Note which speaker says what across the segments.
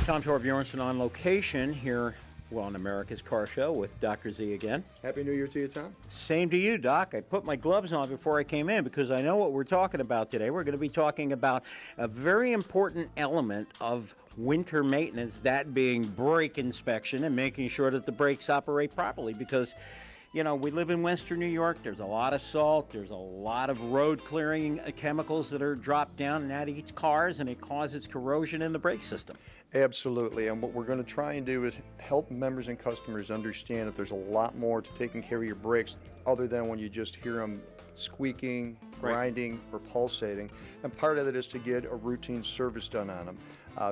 Speaker 1: Tom Torbjornson on location here, on America's Car Show with Dr. Z again.
Speaker 2: Happy New Year to you, Tom.
Speaker 1: Same to you, Doc. I put my gloves on before I came in because I know what we're talking about today. We're going to be talking about a very important element of winter maintenance, that being brake inspection and making sure that the brakes operate properly because, you know, we live in Western New York. There's a lot of salt. There's a lot of road clearing chemicals that are dropped down, and that eats cars, and it causes corrosion in the brake system.
Speaker 2: Absolutely, and what we're going to try and do is help members and customers understand that there's a lot more to taking care of your brakes other than when you just hear them squeaking, grinding, or pulsating. And part of it is to get a routine service done on them.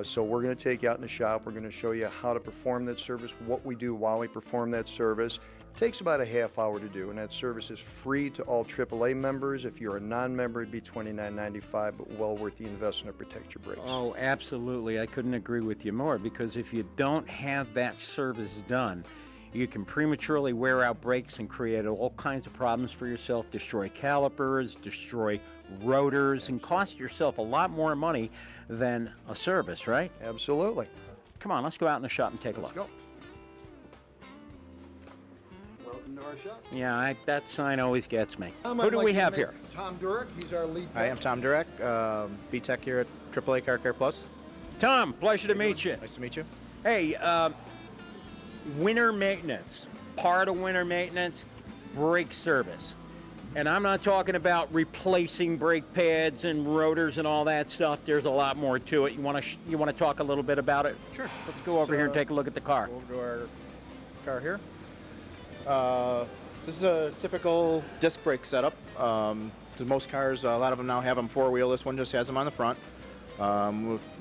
Speaker 2: So we're going to take you out in the shop. We're going to show you how to perform that service, what we do while we perform that service. It takes about a half hour to do, and that service is free to all AAA members. If you're a non-member, it'd be $29.95, but well worth the investment to protect your brakes.
Speaker 1: Oh, absolutely. I couldn't agree with you more because if you don't have that service done, you can prematurely wear out brakes and create all kinds of problems for yourself, destroy calipers, destroy rotors, and cost yourself a lot more money than a service, right?
Speaker 2: Absolutely.
Speaker 1: Come on, let's go out in the shop and take a look.
Speaker 2: Let's go. Welcome to our shop.
Speaker 1: Yeah, that sign always gets me.
Speaker 2: Tom,
Speaker 1: Who do we have here?
Speaker 2: Tom Durek. He's our lead tech.
Speaker 3: Hi, I'm Tom Durek, B-Tech here at AAA Car Care Plus.
Speaker 1: Tom, pleasure to meet you.
Speaker 3: Nice to meet you.
Speaker 1: Hey, winter maintenance, part of winter maintenance, brake service. And I'm not talking about replacing brake pads and rotors and all that stuff. There's a lot more to it. You want to talk a little bit about it?
Speaker 3: Sure.
Speaker 1: Let's go over here and take a look at the car.
Speaker 3: Go over to our car here. This is a typical disc brake setup. Most cars, a lot of them now have them four-wheel. This one just has them on the front. If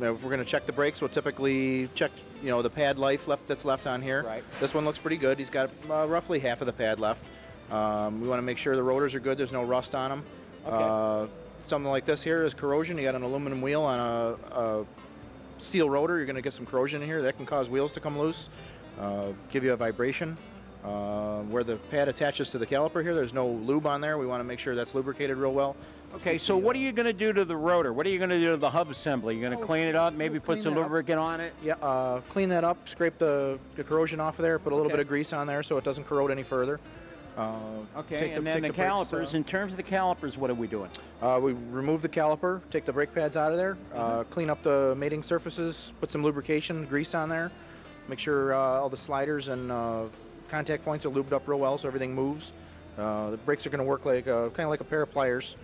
Speaker 3: we're going to check the brakes, we'll typically check, the pad life that's left on here.
Speaker 1: Right.
Speaker 3: This one looks pretty good. He's got roughly half of the pad left. We want to make sure the rotors are good. There's no rust on them.
Speaker 1: Okay.
Speaker 3: Something like this here is corrosion. You got an aluminum wheel on a steel rotor. You're going to get some corrosion in here. That can cause wheels to come loose, give you a vibration. Where the pad attaches to the caliper here, there's no lube on there. We want to make sure that's lubricated real well.
Speaker 1: Okay, so what are you going to do to the rotor? What are you going to do to the hub assembly? You're going to clean it up, maybe put some lubricant on it?
Speaker 3: Yeah, clean that up, scrape the corrosion off of there, put a little bit of grease on there so it doesn't corrode any further.
Speaker 1: Okay, and then the calipers, in terms of the calipers, what are we doing?
Speaker 3: We remove the caliper, take the brake pads out of there, clean up the mating surfaces, put some lubrication, grease on there, make sure all the sliders and contact points are lubed up real well so everything moves. The brakes are going to work like kind of like a pair of pliers.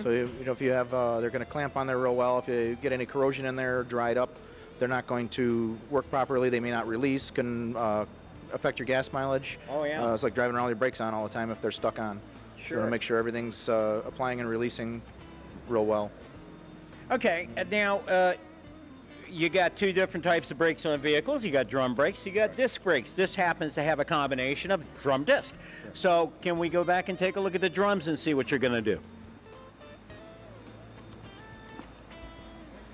Speaker 3: So if you have, they're going to clamp on there real well. If you get any corrosion in there, dried up, they're not going to work properly. They may not release, can affect your gas mileage.
Speaker 1: Oh yeah.
Speaker 3: It's like driving around with your brakes on all the time if they're stuck on.
Speaker 1: Sure.
Speaker 3: You want to make sure everything's applying and releasing real well.
Speaker 1: Okay, and now you got two different types of brakes on vehicles. You got drum brakes, you got disc brakes. This happens to have a combination of drum disc. So can we go back and take a look at the drums and see what you're going to do?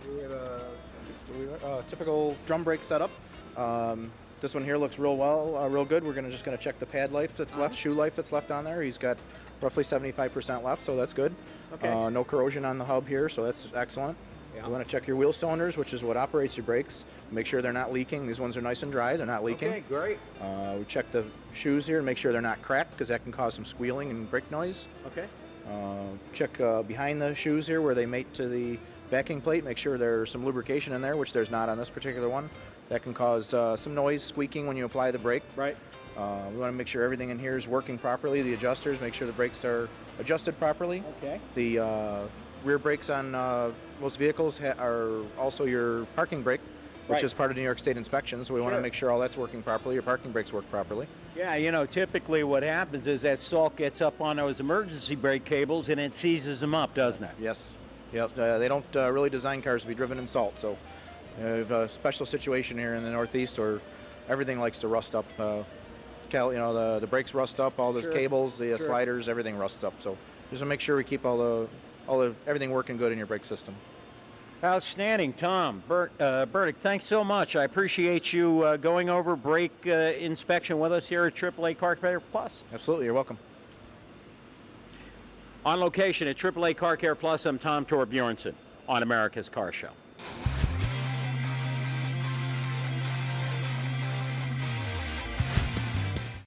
Speaker 3: We have a typical drum brake setup. This one here looks real good. We're just going to check the pad life that's left, shoe life that's left on there. He's got roughly 75% left, so that's good.
Speaker 1: Okay.
Speaker 3: No corrosion on the hub here, so that's excellent.
Speaker 1: Yeah.
Speaker 3: You want to check your wheel cylinders, which is what operates your brakes. Make sure they're not leaking. These ones are nice and dry. They're not leaking.
Speaker 1: Okay, great.
Speaker 3: We check the shoes here and make sure they're not cracked because that can cause some squealing and brake noise.
Speaker 1: Okay.
Speaker 3: Check behind the shoes here where they mate to the backing plate. Make sure there's some lubrication in there, which there's not on this particular one. That can cause some noise, squeaking when you apply the brake.
Speaker 1: Right.
Speaker 3: We want to make sure everything in here is working properly. The adjusters, make sure the brakes are adjusted properly.
Speaker 1: Okay.
Speaker 3: The rear brakes on most vehicles are also your parking brake, which is part of New York State inspections. So we want to make sure all that's working properly. Your parking brakes work properly.
Speaker 1: Yeah, typically what happens is that salt gets up on those emergency brake cables and it seizes them up, doesn't it?
Speaker 3: Yes. Yep. They don't really design cars to be driven in salt. So we have a special situation here in the Northeast where everything likes to rust up. The brakes rust up, all the cables, the sliders, everything rusts up. So just to make sure we keep everything working good in your brake system.
Speaker 1: Outstanding, Tom. Burdick, thanks so much. I appreciate you going over brake inspection with us here at AAA Car Care Plus.
Speaker 3: Absolutely, you're welcome.
Speaker 1: On location at AAA Car Care Plus, I'm Tom Torbjornson on America's Car Show.